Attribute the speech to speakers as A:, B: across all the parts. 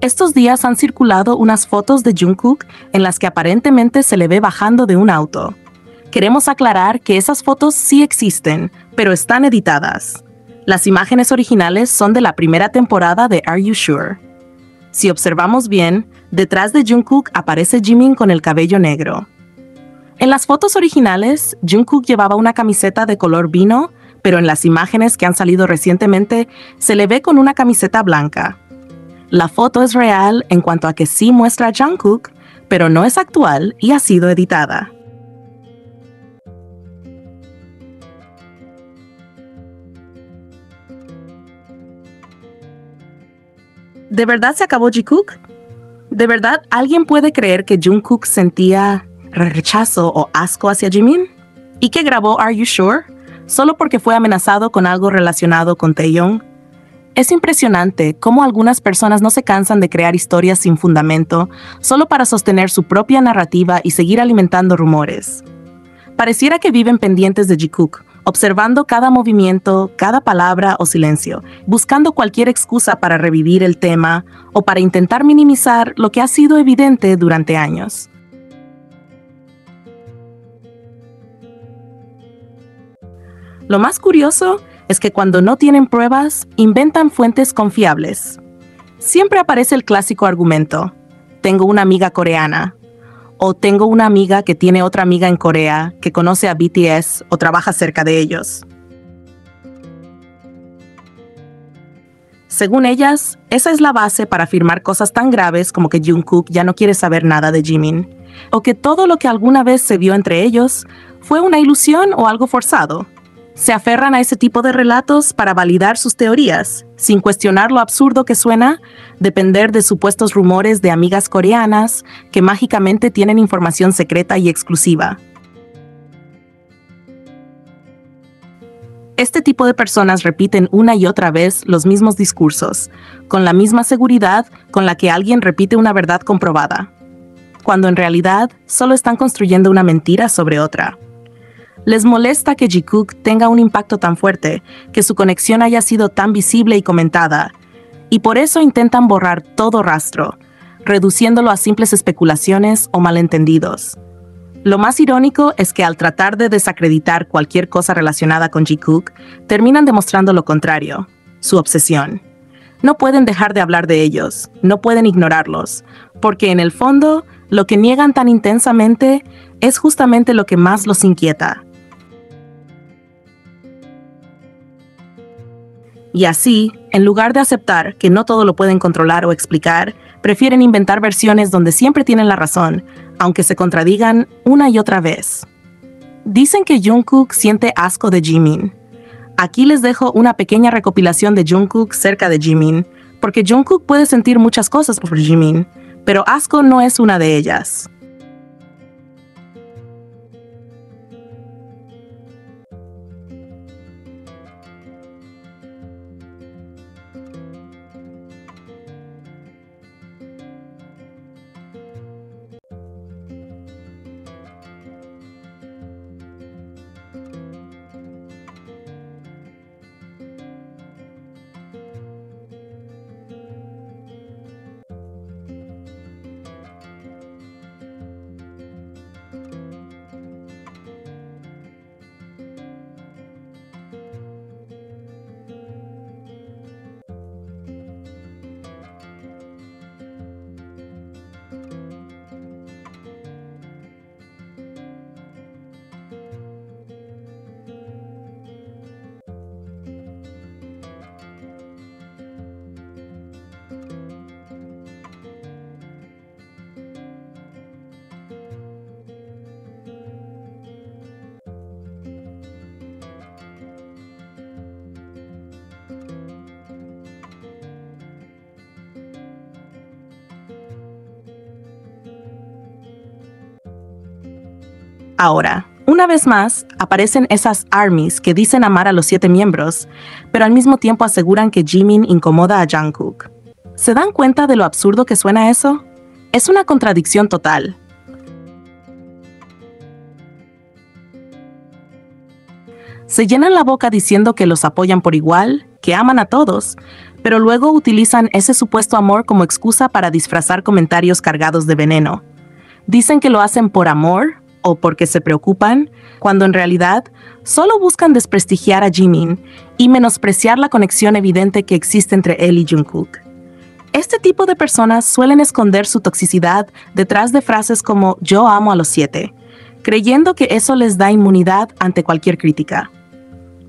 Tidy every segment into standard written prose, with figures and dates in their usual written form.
A: Estos días han circulado unas fotos de Jungkook en las que aparentemente se le ve bajando de un auto. Queremos aclarar que esas fotos sí existen, pero están editadas. Las imágenes originales son de la primera temporada de Are You Sure? Si observamos bien, detrás de Jungkook aparece Jimin con el cabello negro. En las fotos originales, Jungkook llevaba una camiseta de color vino, pero en las imágenes que han salido recientemente se le ve con una camiseta blanca. La foto es real en cuanto a que sí muestra a Jungkook, pero no es actual y ha sido editada. ¿De verdad se acabó Jikook? ¿De verdad alguien puede creer que Jungkook sentía rechazo o asco hacia Jimin? ¿Y que grabó Are You Sure? ¿Solo porque fue amenazado con algo relacionado con Taeyong? Es impresionante cómo algunas personas no se cansan de crear historias sin fundamento solo para sostener su propia narrativa y seguir alimentando rumores. Pareciera que viven pendientes de Jikook, observando cada movimiento, cada palabra o silencio, buscando cualquier excusa para revivir el tema o para intentar minimizar lo que ha sido evidente durante años. Lo más curioso es que cuando no tienen pruebas, inventan fuentes confiables. Siempre aparece el clásico argumento: tengo una amiga coreana, o tengo una amiga que tiene otra amiga en Corea que conoce a BTS o trabaja cerca de ellos. Según ellas, esa es la base para afirmar cosas tan graves como que Jungkook ya no quiere saber nada de Jimin, o que todo lo que alguna vez se vio entre ellos fue una ilusión o algo forzado. Se aferran a ese tipo de relatos para validar sus teorías, sin cuestionar lo absurdo que suena depender de supuestos rumores de amigas coreanas que mágicamente tienen información secreta y exclusiva. Este tipo de personas repiten una y otra vez los mismos discursos, con la misma seguridad con la que alguien repite una verdad comprobada, cuando en realidad solo están construyendo una mentira sobre otra. Les molesta que Jikook tenga un impacto tan fuerte, que su conexión haya sido tan visible y comentada, y por eso intentan borrar todo rastro, reduciéndolo a simples especulaciones o malentendidos. Lo más irónico es que al tratar de desacreditar cualquier cosa relacionada con Jikook, terminan demostrando lo contrario, su obsesión. No pueden dejar de hablar de ellos, no pueden ignorarlos, porque en el fondo, lo que niegan tan intensamente es justamente lo que más los inquieta. Y así, en lugar de aceptar que no todo lo pueden controlar o explicar, prefieren inventar versiones donde siempre tienen la razón, aunque se contradigan una y otra vez. Dicen que Jungkook siente asco de Jimin. Aquí les dejo una pequeña recopilación de Jungkook cerca de Jimin, porque Jungkook puede sentir muchas cosas por Jimin, pero asco no es una de ellas. Ahora, una vez más, aparecen esas ARMYs que dicen amar a los 7 miembros, pero al mismo tiempo aseguran que Jimin incomoda a Jungkook. ¿Se dan cuenta de lo absurdo que suena eso? Es una contradicción total. Se llenan la boca diciendo que los apoyan por igual, que aman a todos, pero luego utilizan ese supuesto amor como excusa para disfrazar comentarios cargados de veneno. Dicen que lo hacen por amor o porque se preocupan, cuando en realidad solo buscan desprestigiar a Jimin y menospreciar la conexión evidente que existe entre él y Jungkook. Este tipo de personas suelen esconder su toxicidad detrás de frases como "yo amo a los 7", creyendo que eso les da inmunidad ante cualquier crítica.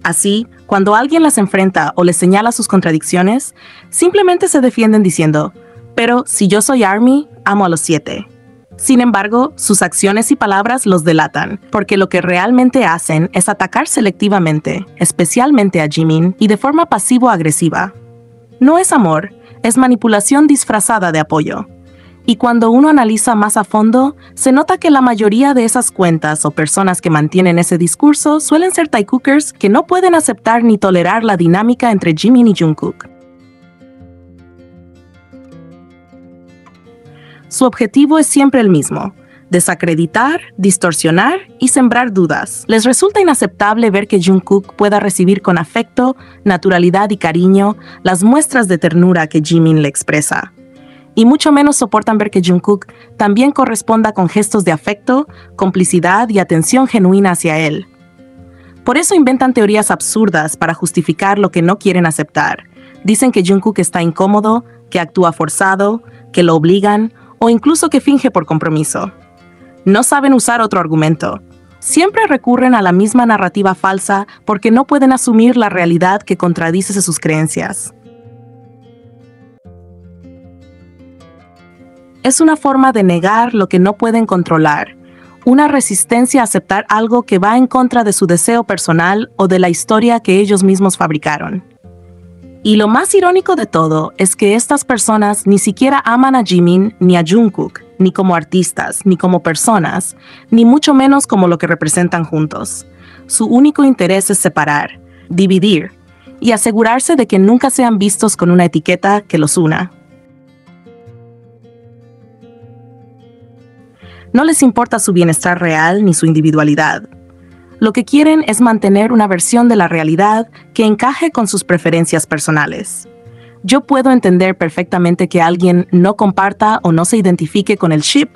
A: Así, cuando alguien las enfrenta o les señala sus contradicciones, simplemente se defienden diciendo, "pero si yo soy ARMY, amo a los 7". Sin embargo, sus acciones y palabras los delatan, porque lo que realmente hacen es atacar selectivamente, especialmente a Jimin, y de forma pasivo-agresiva. No es amor, es manipulación disfrazada de apoyo. Y cuando uno analiza más a fondo, se nota que la mayoría de esas cuentas o personas que mantienen ese discurso suelen ser Taekookers que no pueden aceptar ni tolerar la dinámica entre Jimin y Jungkook. Su objetivo es siempre el mismo: desacreditar, distorsionar y sembrar dudas. Les resulta inaceptable ver que Jungkook pueda recibir con afecto, naturalidad y cariño las muestras de ternura que Jimin le expresa. Y mucho menos soportan ver que Jungkook también corresponda con gestos de afecto, complicidad y atención genuina hacia él. Por eso inventan teorías absurdas para justificar lo que no quieren aceptar. Dicen que Jungkook está incómodo, que actúa forzado, que lo obligan o incluso que finge por compromiso. No saben usar otro argumento. Siempre recurren a la misma narrativa falsa porque no pueden asumir la realidad que contradice sus creencias. Es una forma de negar lo que no pueden controlar, una resistencia a aceptar algo que va en contra de su deseo personal o de la historia que ellos mismos fabricaron. Y lo más irónico de todo es que estas personas ni siquiera aman a Jimin ni a Jungkook, ni como artistas, ni como personas, ni mucho menos como lo que representan juntos. Su único interés es separar, dividir y asegurarse de que nunca sean vistos con una etiqueta que los una. No les importa su bienestar real ni su individualidad. Lo que quieren es mantener una versión de la realidad que encaje con sus preferencias personales. Yo puedo entender perfectamente que alguien no comparta o no se identifique con el ship.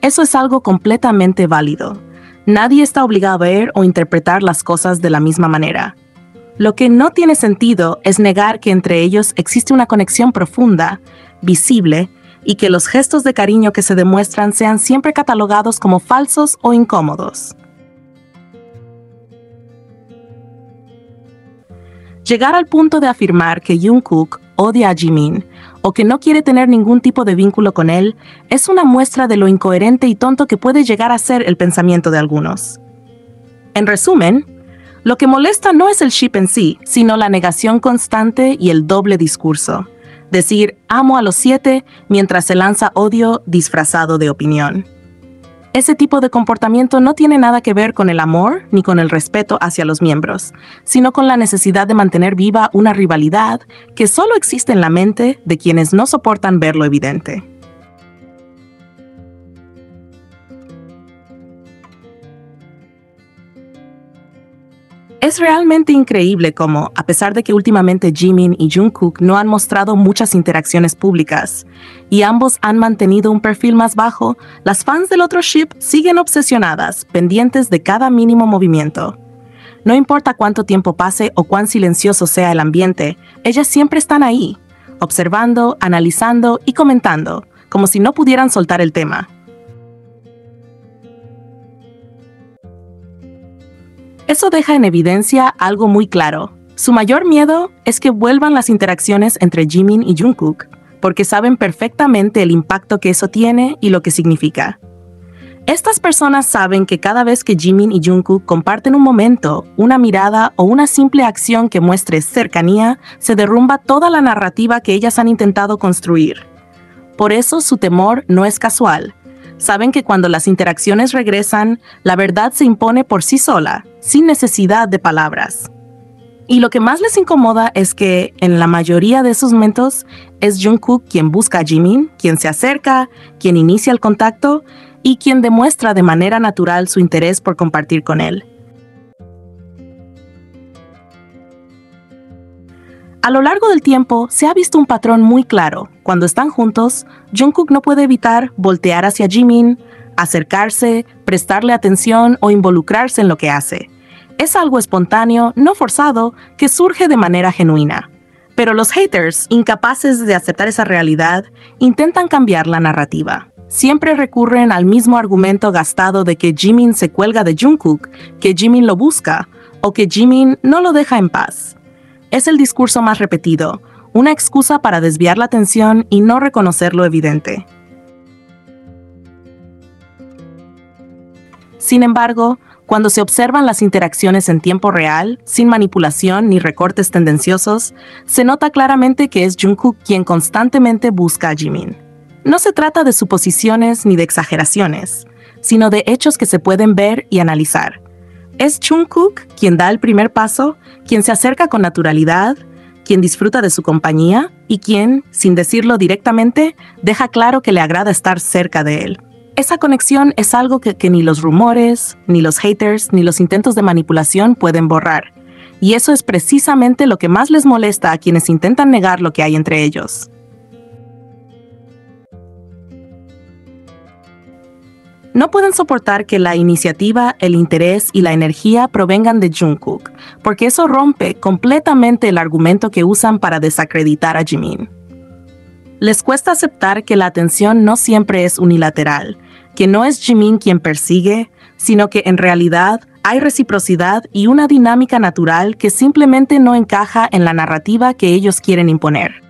A: Eso es algo completamente válido. Nadie está obligado a ver o interpretar las cosas de la misma manera. Lo que no tiene sentido es negar que entre ellos existe una conexión profunda, visible, y que los gestos de cariño que se demuestran sean siempre catalogados como falsos o incómodos. Llegar al punto de afirmar que Jungkook odia a Jimin o que no quiere tener ningún tipo de vínculo con él es una muestra de lo incoherente y tonto que puede llegar a ser el pensamiento de algunos. En resumen, lo que molesta no es el ship en sí, sino la negación constante y el doble discurso. Decir "amo a los 7" mientras se lanza odio disfrazado de opinión. Ese tipo de comportamiento no tiene nada que ver con el amor ni con el respeto hacia los miembros, sino con la necesidad de mantener viva una rivalidad que solo existe en la mente de quienes no soportan ver lo evidente. Es realmente increíble cómo, a pesar de que últimamente Jimin y Jungkook no han mostrado muchas interacciones públicas y ambos han mantenido un perfil más bajo, las fans del otro ship siguen obsesionadas, pendientes de cada mínimo movimiento. No importa cuánto tiempo pase o cuán silencioso sea el ambiente, ellas siempre están ahí, observando, analizando y comentando, como si no pudieran soltar el tema. Eso deja en evidencia algo muy claro. Su mayor miedo es que vuelvan las interacciones entre Jimin y Jungkook, porque saben perfectamente el impacto que eso tiene y lo que significa. Estas personas saben que cada vez que Jimin y Jungkook comparten un momento, una mirada o una simple acción que muestre cercanía, se derrumba toda la narrativa que ellas han intentado construir. Por eso su temor no es casual. Saben que cuando las interacciones regresan, la verdad se impone por sí sola, sin necesidad de palabras. Y lo que más les incomoda es que, en la mayoría de esos momentos, es Jungkook quien busca a Jimin, quien se acerca, quien inicia el contacto y quien demuestra de manera natural su interés por compartir con él. A lo largo del tiempo, se ha visto un patrón muy claro. Cuando están juntos, Jungkook no puede evitar voltear hacia Jimin, acercarse, prestarle atención o involucrarse en lo que hace. Es algo espontáneo, no forzado, que surge de manera genuina. Pero los haters, incapaces de aceptar esa realidad, intentan cambiar la narrativa. Siempre recurren al mismo argumento gastado de que Jimin se cuelga de Jungkook, que Jimin lo busca, o que Jimin no lo deja en paz. Es el discurso más repetido, una excusa para desviar la atención y no reconocer lo evidente. Sin embargo, cuando se observan las interacciones en tiempo real, sin manipulación ni recortes tendenciosos, se nota claramente que es Jungkook quien constantemente busca a Jimin. No se trata de suposiciones ni de exageraciones, sino de hechos que se pueden ver y analizar. Es Jungkook quien da el primer paso, quien se acerca con naturalidad, quien disfruta de su compañía y quien, sin decirlo directamente, deja claro que le agrada estar cerca de él. Esa conexión es algo que ni los rumores, ni los haters, ni los intentos de manipulación pueden borrar. Y eso es precisamente lo que más les molesta a quienes intentan negar lo que hay entre ellos. No pueden soportar que la iniciativa, el interés y la energía provengan de Jungkook, porque eso rompe completamente el argumento que usan para desacreditar a Jimin. Les cuesta aceptar que la atención no siempre es unilateral, que no es Jimin quien persigue, sino que en realidad hay reciprocidad y una dinámica natural que simplemente no encaja en la narrativa que ellos quieren imponer.